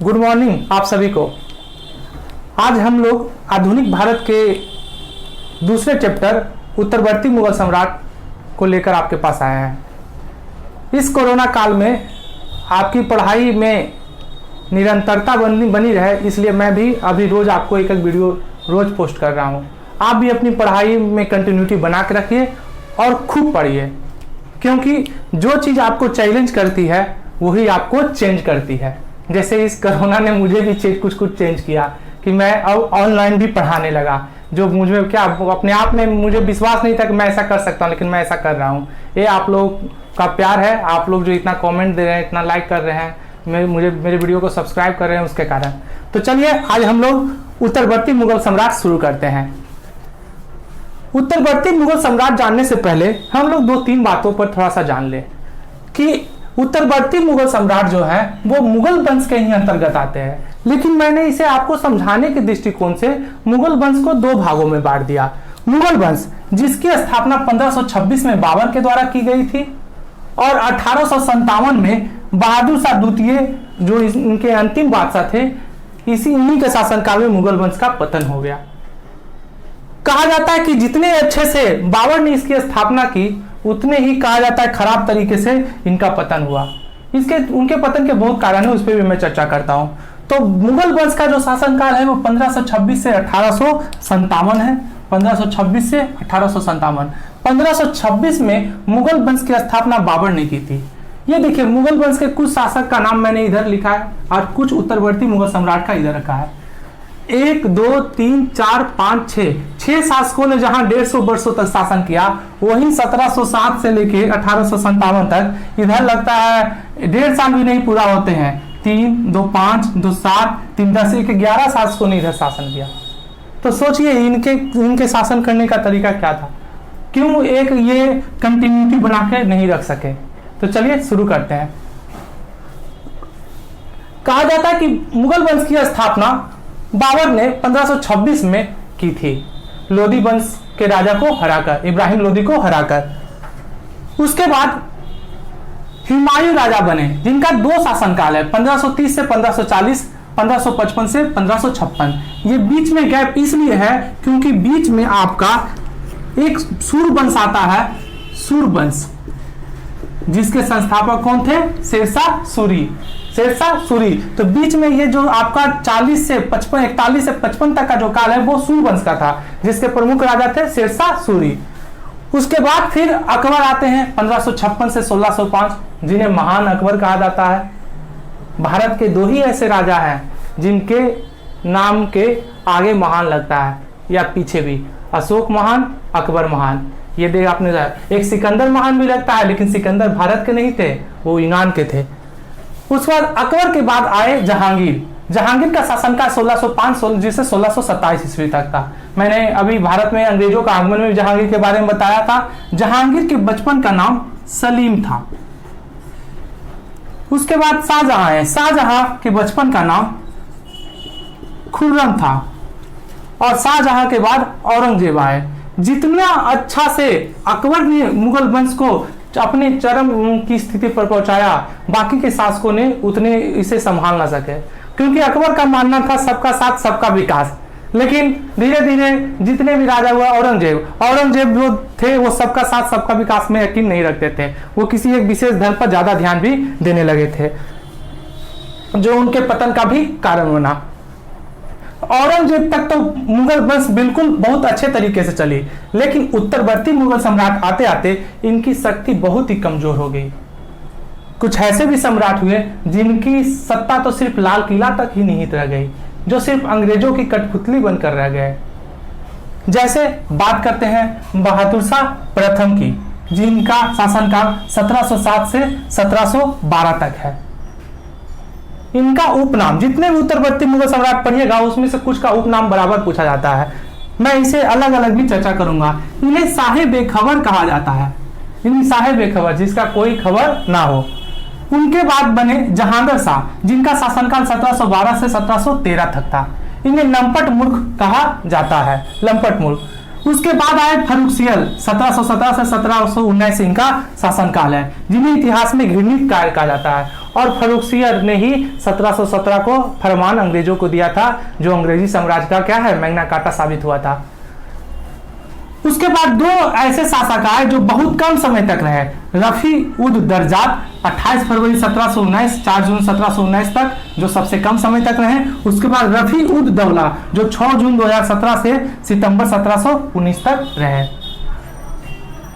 Good morning आप सभी को। आज हम लोग आधुनिक भारत के दूसरे चैप्टर उत्तरवर्ती मुगल सम्राट को लेकर आपके पास आए हैं। इस कोरोना काल में आपकी पढ़ाई में निरंतरता बनी रहे, इसलिए मैं भी अभी रोज़ आपको एक वीडियो रोज़ पोस्ट कर रहा हूँ। आप भी अपनी पढ़ाई में कंटिन्यूटी बना के रखिए और खूब पढ़िए, क्योंकि जो चीज़ आपको चैलेंज करती है वही आपको चेंज करती है। जैसे इस कोरोना ने मुझे भी कुछ चेंज किया कि मैं अब ऑनलाइन भी पढ़ाने लगा, जो मुझे क्या अपने आप में मुझे विश्वास नहीं था कि मैं ऐसा कर सकता हूँ, लेकिन मैं ऐसा कर रहा हूँ। ये आप लोग का प्यार है, आप लोग जो इतना कमेंट दे रहे हैं, इतना लाइक कर रहे हैं, मेरे वीडियो को सब्सक्राइब कर रहे हैं, उसके कारण। तो चलिए आज हम लोग उत्तरवर्ती मुगल सम्राट शुरू करते हैं। उत्तरवर्ती मुगल सम्राट जानने से पहले हम लोग 2-3 बातों पर थोड़ा सा जान ले कि उत्तरवर्ती मुगल सम्राट जो है वो मुगल वंश के ही अंतर्गत आते हैं, लेकिन मैंने इसे आपको समझाने के दृष्टिकोण से मुगल वंश को 2 भागों में बांट दिया। मुगल वंश जिसकी स्थापना 1526 में बाबर के द्वारा की गई थी और 1857 में बहादुर शाह द्वितीय जो इनके अंतिम बादशाह थे, इन्हीं के शासनकाल में मुगल वंश का पतन हो गया। कहा जाता है कि जितने अच्छे से बाबर ने इसकी स्थापना की, उतने ही कहा जाता है खराब तरीके से इनका पतन हुआ। उनके पतन के बहुत कारण है, उस पर भी मैं चर्चा करता हूं। तो मुगल वंश का जो शासनकाल है वो 1526 से 1857 है। 1526 से 1857। 1526 में मुगल वंश की स्थापना बाबर ने की थी। ये देखिए, मुगल वंश के कुछ शासक का नाम मैंने इधर लिखा है और कुछ उत्तरवर्ती मुगल सम्राट का इधर रखा है। 1 2 3 4 5 6 शासकों ने जहां 150 वर्षों तक शासन किया, वहीं 1707 से लेके 1857 तक इधर लगता है 1.5 साल भी नहीं पूरा होते हैं। 3 2 5 2 7 3 10 11 शासकों ने इधर शासन किया। तो सोचिए इनके शासन करने का तरीका क्या था, क्यों एक ये कंटिन्यूटी बना के नहीं रख सके। तो चलिए शुरू करते हैं। कहा जाता है कि मुगल वंश की स्थापना बाबर ने 1526 में की थी, लोदी वंश के राजा को हराकर, इब्राहिम लोदी को हराकर। उसके बाद हुमायूं राजा बने, जिनका 2 शासनकाल है, 1530 से 1540, 1555 से 1556। ये बीच में गैप इसलिए है क्योंकि बीच में आपका एक सूर वंश आता है, सूर वंश, जिसके संस्थापक कौन थे? शेरशाह सूरी। तो बीच में ये जो आपका 41 से 55 तक का जो काल है वो सूर वंश का था, जिसके प्रमुख राजा थे शेरशाह सूरी। उसके बाद फिर अकबर आते हैं 1556 से 1605, जिन्हें महान अकबर कहा जाता है। भारत के 2 ही ऐसे राजा हैं जिनके नाम के आगे महान लगता है या पीछे भी, अशोक महान, अकबर महान। ये देख आपने, एक सिकंदर महान भी लगता है, लेकिन सिकंदर भारत के नहीं थे, वो यूनान के थे। उस बाद अकबर के बाद आए जहांगीर का शासनकाल 1605 जिसे 1627 ईस्वी तक था। मैंने अभी भारत में अंग्रेजों का आगमन में जहांगीर के बारे में बताया था। जहांगीर के बचपन का नाम सलीम था। उसके बाद शाहजहां है, शाहजहां के बचपन का नाम खुर्रम था और शाहजहां के बाद औरंगजेब आए। जितना अच्छा से अकबर ने मुगल वंश को अपने चरम की स्थिति पर पहुंचाया, बाकी के शासकों ने उतने इसे संभाल ना सके, क्योंकि अकबर का मानना था सबका साथ सबका विकास। लेकिन धीरे धीरे जितने भी राजा हुआ, औरंगजेब जो थे वो सबका साथ सबका विकास में यकीन नहीं रखते थे। वो किसी एक विशेष धर्म पर ज्यादा ध्यान भी देने लगे थे, जो उनके पतन का भी कारण बना। औरंगजेब तक तो मुगल वंश बिल्कुल बहुत अच्छे तरीके से चली, लेकिन उत्तरवर्ती मुगल सम्राट आते आते इनकी शक्ति बहुत ही कमजोर हो गई। कुछ ऐसे भी सम्राट हुए जिनकी सत्ता तो सिर्फ लाल किला तक ही निहित रह गई, जो सिर्फ अंग्रेजों की कठपुतली बनकर रह गए। जैसे बात करते हैं बहादुर शाह प्रथम की, जिनका शासनकाल 1707 से 1712 तक है। इनका उपनाम, जितने भी उत्तरवर्ती मुगल सम्राट पढ़िएगा उसमें से कुछ का उपनाम बराबर पूछा जाता है। मैं इसे अलग अलग भी चर्चा करूंगा। इन्हें साहिब-ए-खबर कहा जाता है, इन्हें साहिब-ए-खबर, जिसका कोई खबर ना हो। उनके बाद बने जहांगीर शाह, जिनका शासनकाल 1712 से 1713 तक था। इन्हें लंपट मूर्ख कहा जाता है, लंपट मूर्ख। उसके बाद आए फर्रुखसियल, 1717 से 1719 इनका शासनकाल है, जिन्हें इतिहास में घृणित कार्य कहा जाता है। और फर्रुखसियर ने ही 1717 को फरमान अंग्रेजों को दिया था, जो अंग्रेजी साम्राज्य का क्या है, मैग्ना कार्टा साबित हुआ था। उसके बाद दो ऐसे शासक आए जो बहुत कम समय तक रहे, रफी उद दर्जात 28 फरवरी 1719 4 जून 1719 तक, जो सबसे कम समय तक रहे। उसके बाद रफी उद दौला जो 6 जून 2017 से सितंबर 1719 तक रहे।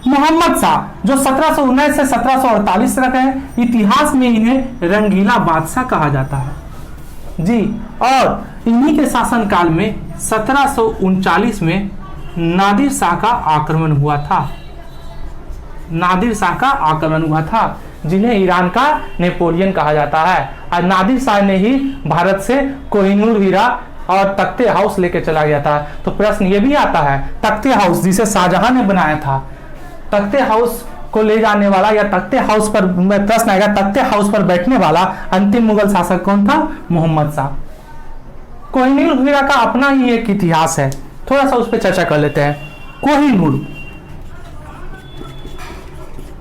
मोहम्मद शाह जो 1719 से 1748 तक रहे। इतिहास में इन्हें रंगीला बादशाह कहा जाता है जी। और इन्हीं के शासनकाल में 1739 में नादिर शाह का आक्रमण हुआ था। नादिर शाह का आक्रमण हुआ था, जिन्हें ईरान का नेपोलियन कहा जाता है। और नादिर शाह ने ही भारत से कोहिनूर हीरा और तख्ते हाउस लेके चला गया था। तो प्रश्न ये भी आता है, तख्ते हाउस जिसे शाहजहां ने बनाया था, तख्ते हाउस को ले जाने वाला या तख्ते हाउस पर प्रश्न आएगा, तख्ते हाउस पर बैठने वाला अंतिम मुगल शासक कौन था? मोहम्मद शाह। कोहिनूर हीरा का अपना ही एक इतिहास है, थोड़ा सा उस पर चर्चा कर लेते हैं। कोहिनूर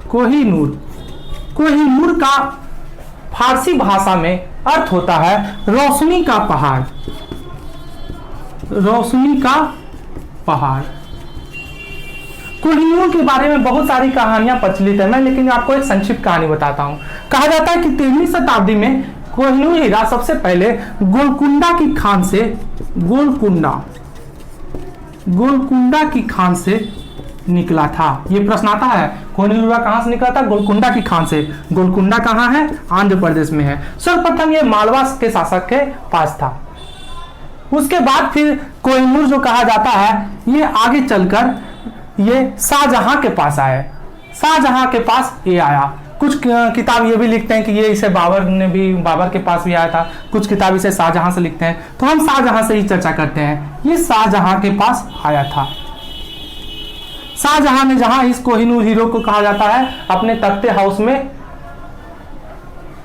कोहिनूर कोहिनूर का फारसी भाषा में अर्थ होता है रोशनी का पहाड़। रोशनी का पहाड़। कोहिनूर के बारे में बहुत सारी कहानियां प्रचलित है, मैं लेकिन आपको एक संक्षिप्त कहानी बताता हूं। कहा जाता है कि 13वीं शताब्दी में कोहिनूर हीरा सबसे पहले गोलकुंडा की खान से गोलकुंडा की खान से निकला था। ये प्रश्न आता है, कोहिनूर हीरा कहां से निकला था? गोलकुंडा की खान से। गोलकुंडा कहां है? आंध्र प्रदेश में है। सर्वप्रथम ये मालवा के शासक के पास था। उसके बाद फिर कोहिनूर जो कहा जाता है, ये आगे चलकर ये शाहजहां के पास आए। शाहजहां के पास ये आया। कुछ किताब ये भी लिखते हैं कि ये इसे बाबर के पास भी आया था। कुछ किताब इसे शाहजहां से लिखते हैं, तो हम शाहजहां से ही चर्चा करते हैं। ये शाहजहां के पास आया था। शाहजहां ने जहां इस कोहिनूर हीरो को कहा जाता है अपने तख्ते हाउस में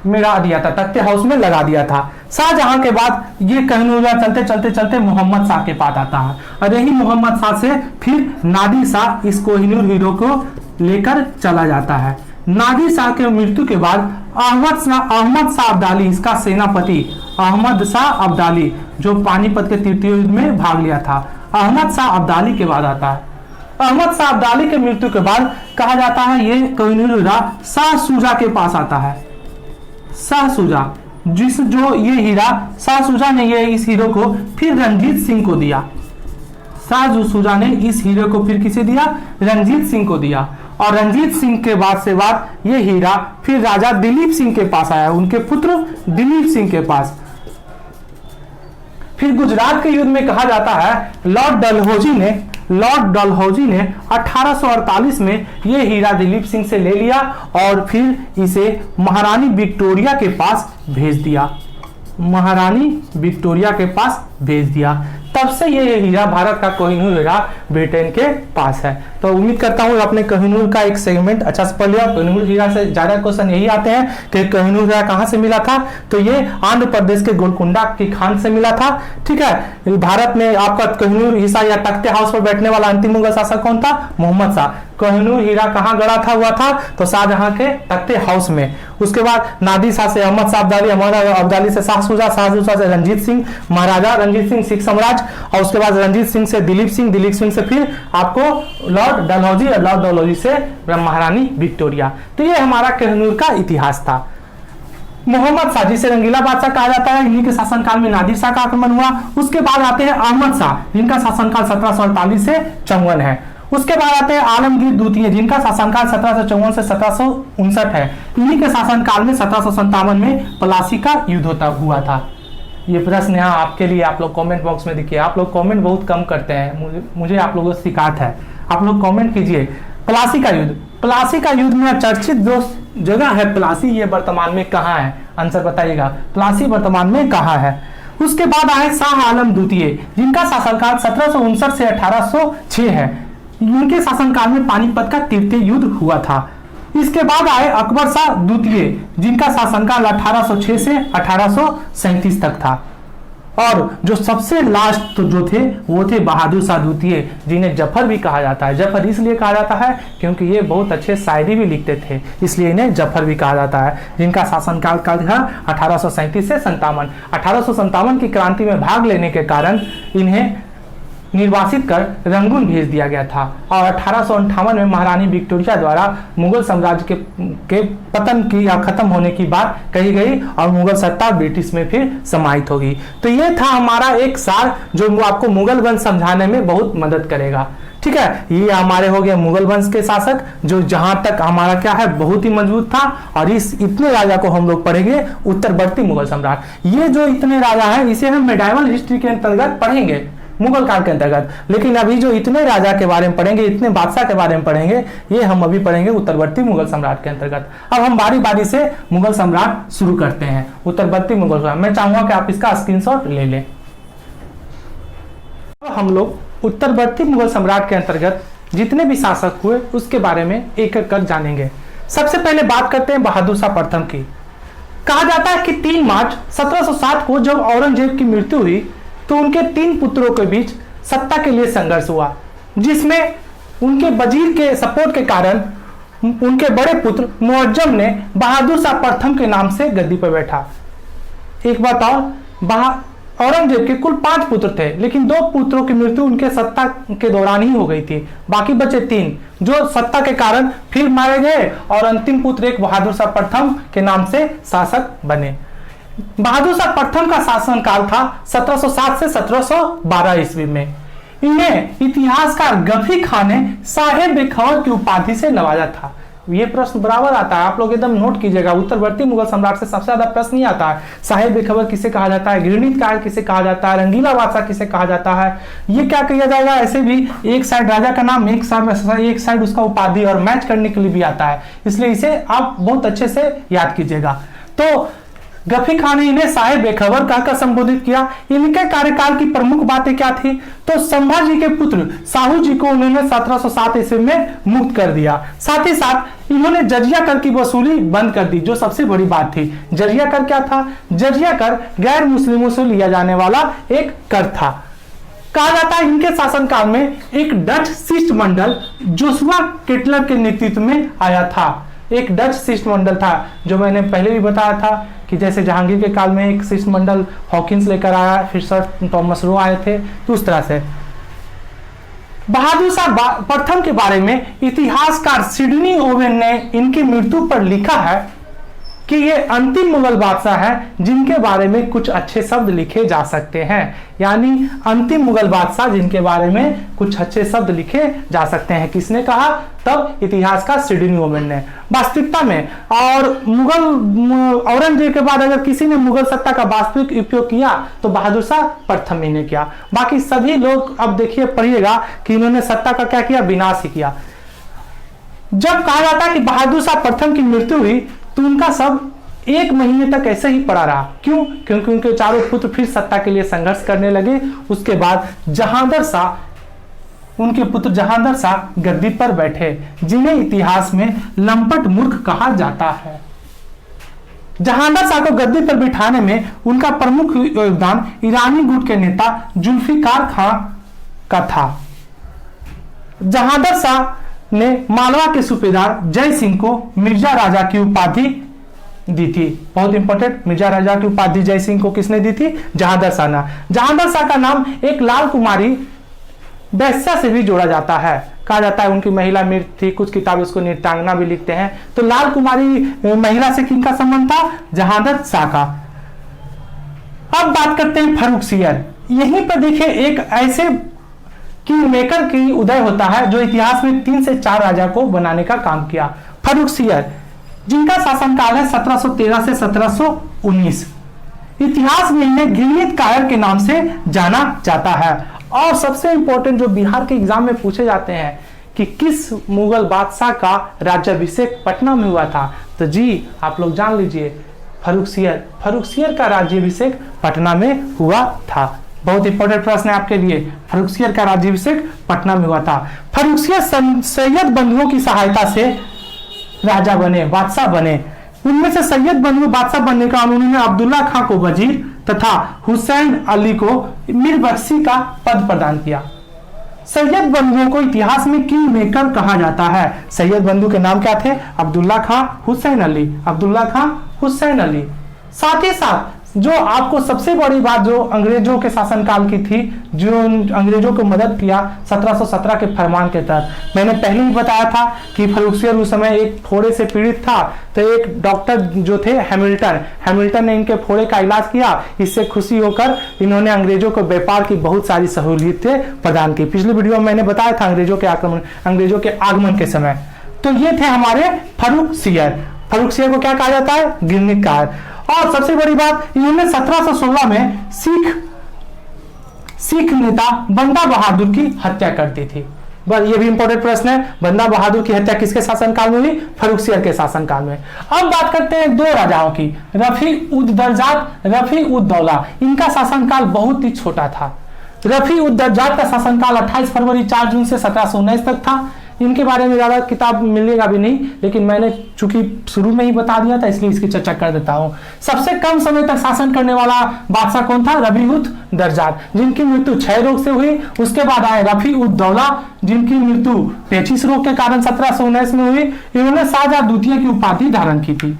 मिला दिया था, तख्ते हाउस में लगा दिया था। शाहजहां के बाद ये कोहिनूर चलते चलते चलते मोहम्मद शाह के पास आता है, और यही मोहम्मद शाह से फिर नादिर शाह इस कोहिनूर हीरो को लेकर चला जाता है। नादिर शाह के मृत्यु के बाद अहमद शाह अब्दाली, इसका सेनापति अहमद शाह अब्दाली, जो पानीपत के तृतीय युद्ध में भाग लिया था, अहमद शाह अब्दाली के बाद आता है। अहमद शाह अब्दाली के मृत्यु के बाद कहा जाता है ये कोहिनूर हीरा शाह शुजा के पास आता है। शाह शुजा ये हीरा शाह शुजा ने ये इस हीरो को फिर रंजीत सिंह को दिया। शाह शुजा ने इस हीरो को फिर किसे दिया? रंजीत सिंह को दिया। और रंजीत सिंह के बाद ये हीरा फिर राजा दिलीप सिंह के पास आया, उनके पुत्र दिलीप सिंह के पास। फिर गुजरात के युद्ध में कहा जाता है लॉर्ड डलहौजी ने 1848 में ये हीरा दिलीप सिंह से ले लिया और फिर इसे महारानी विक्टोरिया के पास भेज दिया। महारानी विक्टोरिया के पास भेज दिया। तब से ये हीरा भारत का कोहिनूर हीरा ब्रिटेन के पास है। तो उम्मीद करता हूँ आपने कोहिनूर का एक सेगमेंट अच्छा से पढ़ लिया। कोहिनूर हीरा से ज्यादा क्वेश्चन यही आते हैं कि कोहिनूर हीरा कहाँ से मिला था, तो ये आंध्र प्रदेश के गोलकुंडा की खान से मिला था। ठीक है, भारत में आपका कोहिनूर हीरा या तख्ते हाउस पर बैठने वाला अंतिम मुगल शासक कौन था? मोहम्मद शाह। कोहिनूर हीरा कहाँ गड़ा था हुआ था? तो शाहजहां के तख्ते हाउस में। उसके बाद नादिर शाह से अहमद शाह अब्दाली, अहमद अब्दाली से शाह शुजा, शाह शुजा से रंजीत सिंह, महाराजा रंजीत सिंह सिख साम्राज्य, और उसके बाद रंजीत सिंह से दिलीप सिंह से फिर आपको लॉर्ड डलहौजी, और लॉर्ड डलहौजी से महारानी विक्टोरिया। तो ये हमारा कोहिनूर का इतिहास था। मोहम्मद शाह जिसे रंगीला बादशाह कहा जाता है, इन्हीं के शासनकाल में नादिर शाह का आक्रमण हुआ। उसके बाद आते हैं अहमद शाह, जिनका शासनकाल 1748 से 54 है। उसके बाद आते हैं आलमगीर द्वितीय, जिनका शासनकाल 1754 से 1759 है। इन्हीं के शासनकाल में 1757 में प्लासी का युद्ध हुआ था। ये प्रश्न यहाँ आपके लिए, आप लोग कमेंट बॉक्स में देखिए। आप लोग कमेंट बहुत कम करते हैं, मुझे आप लोगों से शिकायत है। आप लोग कमेंट कीजिए। प्लासी का युद्ध में चर्चित जो जगह है प्लासी, ये वर्तमान में कहाँ है? आंसर बताइएगा, प्लासी वर्तमान में कहाँ है? उसके बाद आए शाह आलम द्वितीय, जिनका शासनकाल 1759 से 1806 है। इनके शासनकाल में पानीपत का तृतीय युद्ध हुआ था। इसके बाद आए अकबर शाह द्वितीय, जिनका शासनकाल 1806 से 1837 तक था। और जो सबसे लास्ट तो जो थे वो थे बहादुर शाह द्वितीय, जिन्हें जफर भी कहा जाता है। जफर इसलिए कहा जाता है क्योंकि ये बहुत अच्छे शायरी भी लिखते थे, इसलिए इन्हें जफर भी कहा जाता है। जिनका शासनकाल था 1837 से 57। 1857 की क्रांति में भाग लेने के कारण इन्हें निर्वासित कर रंगून भेज दिया गया था और 1858 में महारानी विक्टोरिया द्वारा मुगल साम्राज्य के पतन की या खत्म होने की बात कही गई और मुगल सत्ता ब्रिटिश में फिर समाहित होगी। तो ये था हमारा एक सार जो आपको मुगल वंश समझाने में बहुत मदद करेगा। ठीक है, ये हमारे हो गए मुगल वंश के शासक, जो जहां तक हमारा क्या है बहुत ही मजबूत था। और इस इतने राजा को हम लोग पढ़ेंगे उत्तरवर्ती मुगल सम्राट। ये जो इतने राजा हैं इसे हम मेडाइवल हिस्ट्री के अंतर्गत पढ़ेंगे मुगल काल के अंतर्गत, लेकिन अभी जो इतने राजा के बारे में पढ़ेंगे, इतने बादशाह के बारे में पढ़ेंगे, ये हम अभी पढ़ेंगे उत्तरवर्ती मुगल सम्राट के अंतर्गत। अब हम बारी बारी से मुगल सम्राट शुरू करते हैं। उत्तरवर्ती मुगल सम्राट, मैं चाहूंगा कि आप इसका स्क्रीनशॉट ले लें। तो हम लोग उत्तरवर्ती मुगल सम्राट के अंतर्गत जितने भी शासक हुए उसके बारे में एक एक कर जानेंगे। सबसे पहले बात करते हैं बहादुर शाह प्रथम की। कहा जाता है कि 3 मार्च 1707 को जब औरंगजेब की मृत्यु हुई तो उनके 3 पुत्रों के बीच सत्ता के लिए संघर्ष हुआ, जिसमें उनके वजीर के सपोर्ट के कारण उनके बड़े पुत्र मुअज्जम ने बहादुर शाह प्रथम के नाम से गद्दी पर बैठा। एक बात और, औरंगजेब के कुल 5 पुत्र थे, लेकिन 2 पुत्रों की मृत्यु उनके सत्ता के दौरान ही हो गई थी। बाकी बचे 3 जो सत्ता के कारण फिर मारे गए और अंतिम पुत्र एक बहादुर शाह प्रथम के नाम से शासक बने। बहादुर शाह प्रथम का शासनकाल था 1707 से 1712 ईस्वी में। इन्हें इतिहासकार गफी खान ने साहेब-ए-खबर की उपाधि से नवाजा था। ये प्रश्न बराबर आता है, आप लोग एकदम नोट कीजिएगा। उत्तरवर्ती मुगल सम्राट से सबसे ज्यादा प्रश्न नहीं आता है। साहेब-ए-खबर किसे कहा जाता है, घृणितकार किसे कहा जाता है, रंगीला बादशाह किसे कहा जाता है, ये क्या किया जाएगा। ऐसे भी एक साइड राजा का नाम, एक साइड उसका उपाधि और मैच करने के लिए भी आता है, इसलिए इसे आप बहुत अच्छे से याद कीजिएगा। तो गफी खान ने इन्हें साहेब-ए-खबर कहकर संबोधित किया। इनके कार्यकाल की प्रमुख बातें क्या थी, तो संभाजी के पुत्र साहू जी को उन्होंने 1707 ईस्वी में मुक्त कर दिया। साथ ही साथ इन्होंने जजिया कर की वसूली बंद कर दी, जो सबसे बड़ी बात थी। जजिया कर क्या था, जजिया कर गैर मुस्लिमों से लिया जाने वाला एक कर था। कहा जाता है इनके शासनकाल में एक डच शिष्टमंडल जोशुआ केटलर के नेतृत्व में आया था। एक डच शिष्टमंडल था, जो मैंने पहले भी बताया था कि जैसे जहांगीर के काल में एक शिष्टमंडल हॉकिंस लेकर आया, फिर सर थॉमस रो आए थे, तो उस तरह से। बहादुर शाह प्रथम के बारे में इतिहासकार सिडनी ओवेन ने इनकी मृत्यु पर लिखा है कि ये अंतिम मुगल बादशाह हैं जिनके बारे में कुछ अच्छे शब्द लिखे जा सकते हैं। यानी अंतिम मुगल बादशाह जिनके बारे में कुछ अच्छे शब्द लिखे जा सकते हैं। किसने कहा, तब इतिहासकार सिडनी ओवेन ने। वास्तविकता में और मुगल औरंगजेब के बाद अगर किसी ने मुगल सत्ता का वास्तविक उपयोग किया तो बहादुर शाह प्रथम ही ने किया। बाकी सभी लोग अब देखिए पढ़िएगा कि इन्होंने सत्ता का क्या किया, विनाश ही किया। जब कहा जाता है कि बहादुर शाह प्रथम की मृत्यु हुई तो उनका शव 1 महीने तक ऐसे ही पड़ा रहा। क्यों, क्योंकि उनके चारों पुत्र फिर सत्ता के लिए संघर्ष करने लगे। उसके बाद जहांदर शाह, उनके पुत्र जहांदर शाह गद्दी पर बैठे, जिन्हें इतिहास में लंपट मूर्ख कहा जाता है। जहांदर शाह को गद्दी पर बिठाने में उनका प्रमुख योगदान ईरानी गुट के नेता जुल्फिकार खां का था। जहांदर शाह ने मालवा के सूबेदार जय सिंह को मिर्जा राजा की उपाधि दी थी। बहुत इंपॉर्टेंट, मिर्जा राजा की उपाधि जय सिंह को किसने दी थी, जहांदर शाह ने। जहांदर शाह का नाम एक लाल कुमारी वैश्या से भी जोड़ा जाता है। कहा जाता है उनकी महिला मृत थी, कुछ किताब उसको नृत्यांगना भी लिखते हैं। तो लाल कुमारी महिला से किनका संबंध था, जहांदर शाह का। अब बात करते हैं फर्रुखसियर। यहीं पर देखिए एक ऐसे किंग मेकर की उदय होता है जो इतिहास में 3 से 4 राजा को बनाने का काम किया। फर्रुखसियर, जिनका शासनकाल है 1713 से 1719। इतिहास में इन्हें घृणित कायर के नाम से जाना जाता है। और सबसे इंपॉर्टेंट जो बिहार के एग्जाम में पूछे जाते हैं कि किस मुगल बादशाह का राज्याभिषेक पटना में हुआ था, तो जी आप लोग जान लीजिए, फर्रुखसियर। फर्रुखसियर का राज्याभिषेक पटना में हुआ था। बहुत इंपॉर्टेंट प्रश्न है आपके लिए, फर्रुखसियर का राज्याभिषेक पटना में हुआ था। फर्रुखसियर सैयद बंधुओं की सहायता से राजा बने, बादशाह बने। उनमें से सैयद बंधु बादशाह बनने का उन्होंने अब्दुल्ला खां को वजीर, तथा हुसैन अली को मीरबख्शी का पद प्रदान किया। सैयद बंधुओं को इतिहास में किंग मेकर कहा जाता है। सैयद बंधु के नाम क्या थे? अब्दुल्ला खां, हुसैन अली, अब्दुल्ला खां, हुसैन अली। साथ ही साथ जो आपको सबसे बड़ी बात जो अंग्रेजों के शासनकाल की थी, जो अंग्रेजों को मदद किया 1717 के फरमान के तहत, मैंने पहले ही बताया था कि फर्रुखसियर उस समय एक फोड़े से पीड़ित था, तो एक डॉक्टर जो थे हैमिल्टन ने इनके फोड़े का इलाज किया। इससे खुशी होकर इन्होंने अंग्रेजों को व्यापार की बहुत सारी सहूलियतें प्रदान की। पिछले वीडियो में मैंने बताया था अंग्रेजों के आगमन के समय। तो ये थे हमारे फर्रुखसियर को क्या कहा जाता है? गिरनीकार। और सबसे बड़ी बात, इन्होंने 1716 में सिख नेता बंदा बहादुर की हत्या कर दी थी। बस ये भी इंपॉर्टेंट प्रश्न है, बंदा बहादुर की हत्या किसके शासनकाल में हुई? फर्रुखसियर के शासनकाल में। अब बात करते हैं दो राजाओं की, रफी उद दर्जात, रफी उद दौला। इनका शासनकाल बहुत ही छोटा था। रफी उद दर्जात का शासनकाल 28 फरवरी 4 जून से 1719 तक था। इनके बारे में ज्यादा किताब मिलेगा भी नहीं, लेकिन मैंने चूंकि शुरू में ही बता दिया था इसलिए इसकी चर्चा कर देता हूं। सबसे कम समय तक शासन करने वाला बादशाह कौन था? रफी उद दर्जात, जिनकी मृत्यु क्षय रोग से हुई। उसके बाद आए रफी उद दौला, जिनकी मृत्यु पेचिश रोग के कारण 1719 में हुई। इन्होंने शाहजहां द्वितीय की उपाधि धारण की थी।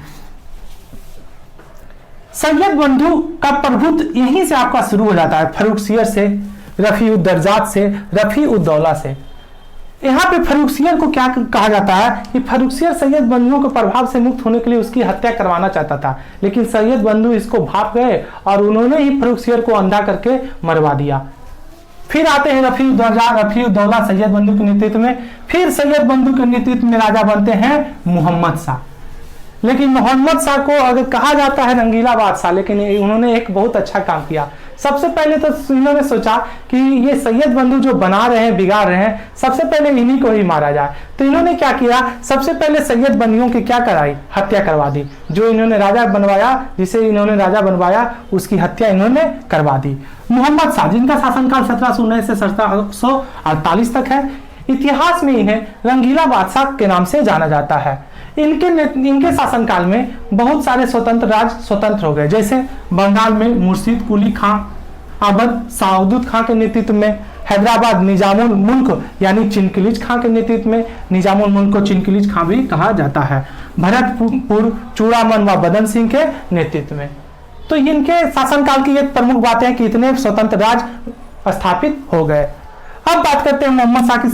सैयद बंधु का प्रभुत्व यहीं से आपका शुरू हो जाता है, फर्रुखसियर से, रफी उद दर्जात से, रफी उद दौला से। यहाँ पे फर्रुखसियर को क्या कहा जाता है कि फर्रुखसियर सैयद बंधुओं के प्रभाव से मुक्त होने के लिए उसकी हत्या करवाना चाहता था, लेकिन सैयद बंधु इसको भाप गए और उन्होंने ही फर्रुखसियर को अंधा करके मरवा दिया। फिर आते हैं रफी उद दौला सैयद बंधु के नेतृत्व में। फिर सैयद बंधु के नेतृत्व में राजा बनते हैं मोहम्मद शाह। लेकिन मोहम्मद शाह को अगर कहा जाता है रंगीला बादशाह, लेकिन उन्होंने एक बहुत अच्छा काम किया। सबसे पहले तो इन्होंने सोचा कि ये सैयद बंधु जो बना रहे हैं, बिगाड़ रहे हैं, सबसे पहले इन्हीं को ही मारा जाए। तो इन्होंने क्या किया? सबसे पहले सैयद बंधुओं की क्या कराई? हत्या करवा दी। जो इन्होंने राजा बनवाया, जिसे इन्होंने राजा बनवाया, उसकी हत्या इन्होंने करवा दी। मोहम्मद शाह, जिनका शासनकाल 1719 से 1748 तक है, इतिहास में इन्हें रंगीला बादशाह के नाम से जाना जाता है। इनके शासनकाल में बहुत सारे स्वतंत्र राज्य स्वतंत्र हो गए, जैसे बंगाल में मुर्शिद कुली खां, अवध साउदूद खां के नेतृत्व में, हैदराबाद निजामुल मुल्क यानी चिनकिलिज खां के नेतृत्व में, निजामुल मुल्क को चिनकिलिज खां भी कहा जाता है, भरतपुर चूड़ामन व बदन सिंह के नेतृत्व में। तो इनके शासनकाल की एक प्रमुख बात है कि इतने स्वतंत्र राज्य स्थापित हो गए। अब बात करते हैं मोहम्मद शाह के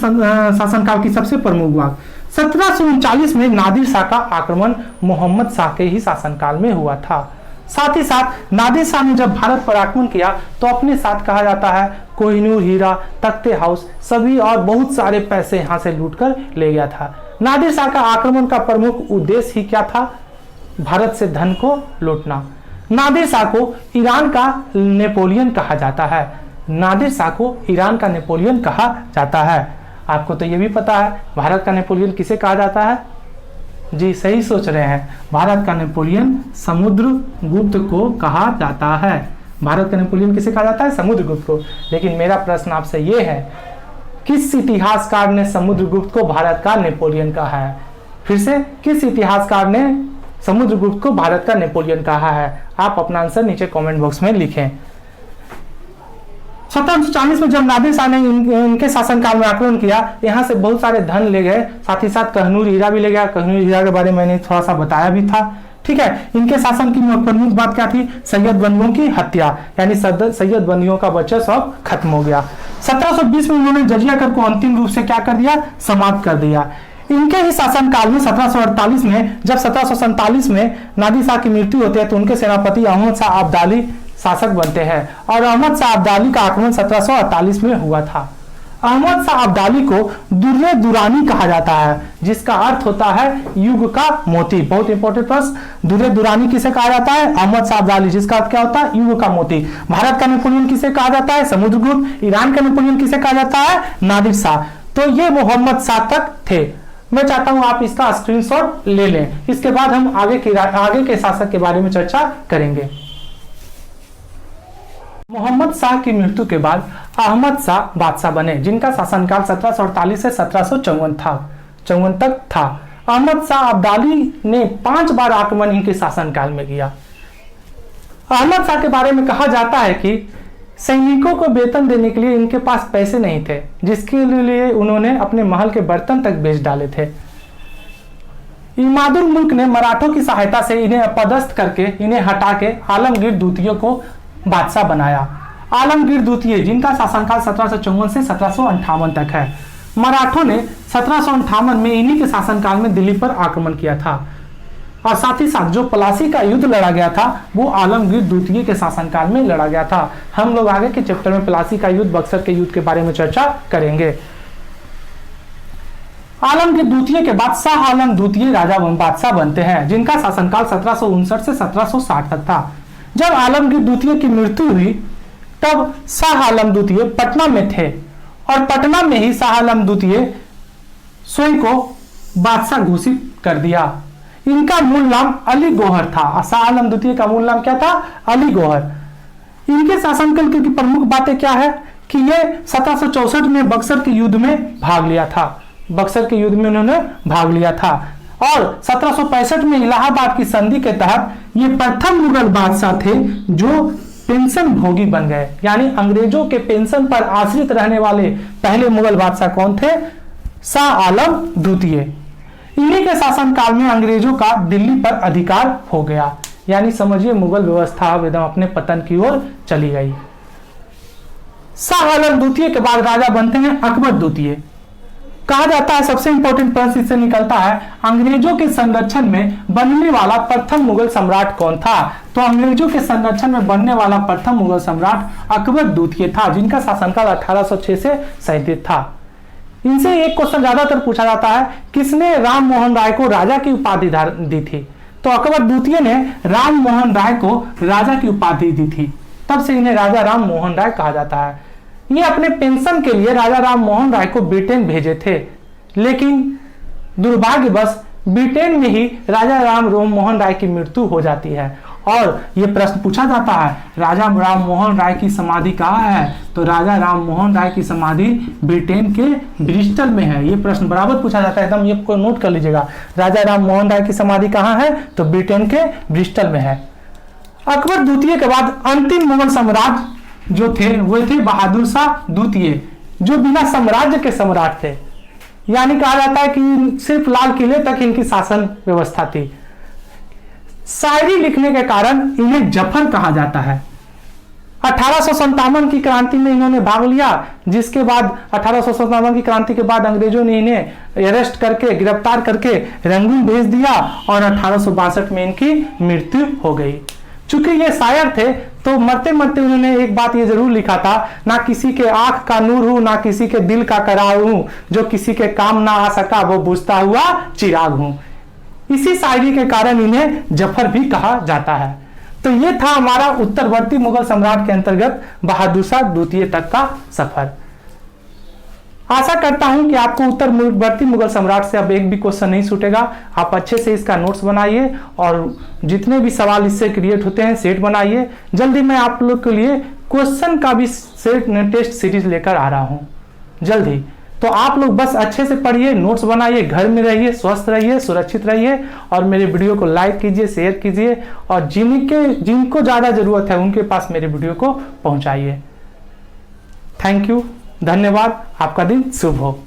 शासनकाल की सबसे प्रमुख बात। 1739 में नादिर शाह का आक्रमण मोहम्मद शाह के ही शासनकाल में हुआ था। साथ ही साथ नादिर शाह ने जब भारत पर आक्रमण किया तो अपने साथ कहा जाता है कोहिनूर हीरा, तख्ते हाउस, सभी और बहुत सारे पैसे यहाँ से लूटकर ले गया था। नादिर शाह का आक्रमण का प्रमुख उद्देश्य ही क्या था? भारत से धन को लूटना। नादिर शाह को ईरान का नेपोलियन कहा जाता है। नादिर शाह को ईरान का नेपोलियन कहा जाता है। आपको तो ये भी पता है भारत का नेपोलियन किसे कहा जाता है? जी सही सोच रहे हैं, भारत का नेपोलियन समुद्रगुप्त को कहा जाता है। भारत का नेपोलियन किसे कहा जाता है? समुद्रगुप्त को। लेकिन मेरा प्रश्न आपसे ये है, किस इतिहासकार ने समुद्रगुप्त को भारत का नेपोलियन कहा है? फिर से, किस इतिहासकार ने समुद्रगुप्त को भारत का नेपोलियन कहा है? आप अपना आंसर नीचे कमेंट बॉक्स में लिखें। 1740 में जब नादिर शाह ने इनके शासनकाल में आक्रमण किया, यहाँ से बहुत सारे धन ले गए, साथ ही साथ कहनूर हीरा भी ले गया। कहनूर हीरा के बारे में मैंने थोड़ा सा बताया भी था। ठीक है, इनके शासन की प्रमुख बात क्या थी? सैयद बंधुओं की हत्या, यानी सैयद बंधुओं का वर्चस्व अब खत्म हो गया। 1720 में उन्होंने जजिया कर को अंतिम रूप से क्या कर दिया? समाप्त कर दिया। इनके ही शासनकाल में 1748 में जब 1747 में नादिर शाह की मृत्यु होती है तो उनके सेनापति अहमद शाह अब्दाली शासक बनते हैं और अहमद शाह अब्दाली का आक्रमण 1748 में हुआ था। अहमद शाह अब्दाली को दुर्रे दुरानी कहा जाता है, जिसका अर्थ होता है युग का मोती। बहुत इंपॉर्टेंट प्रश्न, दुर्रे दुरानी किसे कहा जाता है? अहमद शाह अब्दाली, जिसका अर्थ क्या होता है? युग का मोती। भारत का नेपोलियन किसे कहा जाता है? समुद्रगुप्त। ईरान का नेपोलियन किसे कहा जाता है? नादिर शाह। तो ये मोहम्मद शाह तक थे। मैं चाहता हूं आप इसका स्क्रीनशॉट ले लें, इसके बाद हम आगे के शासक के बारे में चर्चा करेंगे। मोहम्मद शाह की मृत्यु के बाद अहमद शाह बादशाह बने, जिनका शासनकाल 1748 से 1754 तक था। अहमद शाह अब्दाली ने 5 बार आक्रमण इनके शासनकाल में किया। अहमद शाह के बारे में कहा जाता है कि सैनिकों को वेतन देने के लिए इनके पास पैसे नहीं थे, जिसके लिए उन्होंने अपने महल के बर्तन तक बेच डाले थे। इमादुल मुल्क ने मराठों की सहायता से इन्हें अपदस्थ करके इन्हें हटा के आलमगीर द्वितीय को बादशाह बनाया। आलमगीर द्वितीय जिनका शासनकाल 1754 से 1758 तक है। मराठों ने 1758 में इन्हीं के शासनकाल में दिल्ली पर आक्रमण किया था और साथ ही साथ जो प्लासी का युद्ध लड़ा गया था वो आलमगीर द्वितीय के शासनकाल में लड़ा गया था। हम लोग आगे के चैप्टर में प्लासी का युद्ध, बक्सर के युद्ध के बारे में चर्चा करेंगे। आलमगीर द्वितीय के बाद शाह आलम द्वितीय राजा बादशाह बनते हैं, जिनका शासनकाल 1759 से 1760 तक था। जब आलमगीर द्वितीय की मृत्यु हुई तब शाह आलम द्वितीय पटना में थे और पटना में ही शाह आलम द्वितीय स्वयं को बादशाह घोषित कर दिया। इनका मूल नाम अली गौहर था। शाह आलम द्वितीय का मूल नाम क्या था? अली गौहर। इनके शासनकाल की प्रमुख बातें क्या है कि ये 1764 में बक्सर के युद्ध में भाग लिया था। बक्सर के युद्ध में उन्होंने भाग लिया था और 1765 में इलाहाबाद की संधि के तहत ये प्रथम मुगल बादशाह थे जो पेंशन भोगी बन गए, यानी अंग्रेजों के पेंशन पर आश्रित रहने वाले पहले मुगल बादशाह कौन थे? शाह आलम द्वितीय। इन्हीं के शासनकाल में अंग्रेजों का दिल्ली पर अधिकार हो गया, यानी समझिए मुगल व्यवस्था एकदम अपने पतन की ओर चली गई। शाह आलम द्वितीय के बाद राजा बनते हैं अकबर द्वितीय। कहा जाता है, सबसे इंपॉर्टेंट प्रश्न इससे निकलता है, अंग्रेजों के संरक्षण में बनने वाला प्रथम मुगल सम्राट कौन था? तो अंग्रेजों के संरक्षण में बनने वाला प्रथम मुगल सम्राट अकबर द्वितीय था, जिनका शासनकाल 1806 से 37 था। इनसे एक क्वेश्चन ज्यादातर पूछा जाता है, किसने राम मोहन राय को राजा की उपाधि दी थी? तो अकबर द्वितीय ने राम मोहन राय को राजा की उपाधि दी थी, तब से इन्हें राजा राम मोहन राय कहा जाता है। ये अपने पेंशन के लिए राजा राम मोहन राय को ब्रिटेन भेजे थे, लेकिन दुर्भाग्यवश ब्रिटेन में ही राजा राम मोहन राय की मृत्यु हो जाती है और ये प्रश्न पूछा जाता है, राजा राम मोहन राय की समाधि कहाँ है? तो राजा राम मोहन राय की समाधि ब्रिटेन के ब्रिस्टल में है। ये प्रश्न बराबर पूछा जाता है, एकदम ये को नोट कर लीजिएगा। राजा राम मोहन राय की समाधि कहाँ है? तो ब्रिटेन के ब्रिस्टल में है। अकबर द्वितीय के बाद अंतिम मुगल सम्राट जो थे वो थे बहादुर शाह द्वितीय, जो बिना साम्राज्य के सम्राट थे, यानी कहा जाता है कि सिर्फ लाल किले तक इनकी शासन व्यवस्था थी। शायरी लिखने के कारण इन्हें जफर कहा जाता है। 1857 की क्रांति में इन्होंने भाग लिया, जिसके बाद 1857 की क्रांति के बाद अंग्रेजों ने इन्हें अरेस्ट करके गिरफ्तार करके रंगून भेज दिया और 1862 में इनकी मृत्यु हो गई। चूंकि ये शायर थे तो मरते मरते उन्होंने एक बात ये जरूर लिखा था, ना किसी के आंख का नूर हूं, ना किसी के दिल का करार हूं, जो किसी के काम ना आ सका वो बुझता हुआ चिराग हूं। इसी शायरी के कारण इन्हें जफर भी कहा जाता है। तो ये था हमारा उत्तरवर्ती मुगल सम्राट के अंतर्गत बहादुर शाह द्वितीय तक का सफर। आशा करता हूं कि आपको उत्तरवर्ती मुगल सम्राट से अब एक भी क्वेश्चन नहीं छूटेगा। आप अच्छे से इसका नोट्स बनाइए और जितने भी सवाल इससे क्रिएट होते हैं सेट बनाइए। जल्दी मैं आप लोग के लिए क्वेश्चन का भी सेट टेस्ट सीरीज लेकर आ रहा हूं जल्दी। तो आप लोग बस अच्छे से पढ़िए, नोट्स बनाइए, घर में रहिए, स्वस्थ रहिए, सुरक्षित रहिए और मेरे वीडियो को लाइक कीजिए, शेयर कीजिए और जिनको ज़्यादा ज़रूरत है उनके पास मेरे वीडियो को पहुंचाइए। थैंक यू, धन्यवाद। आपका दिन शुभ हो।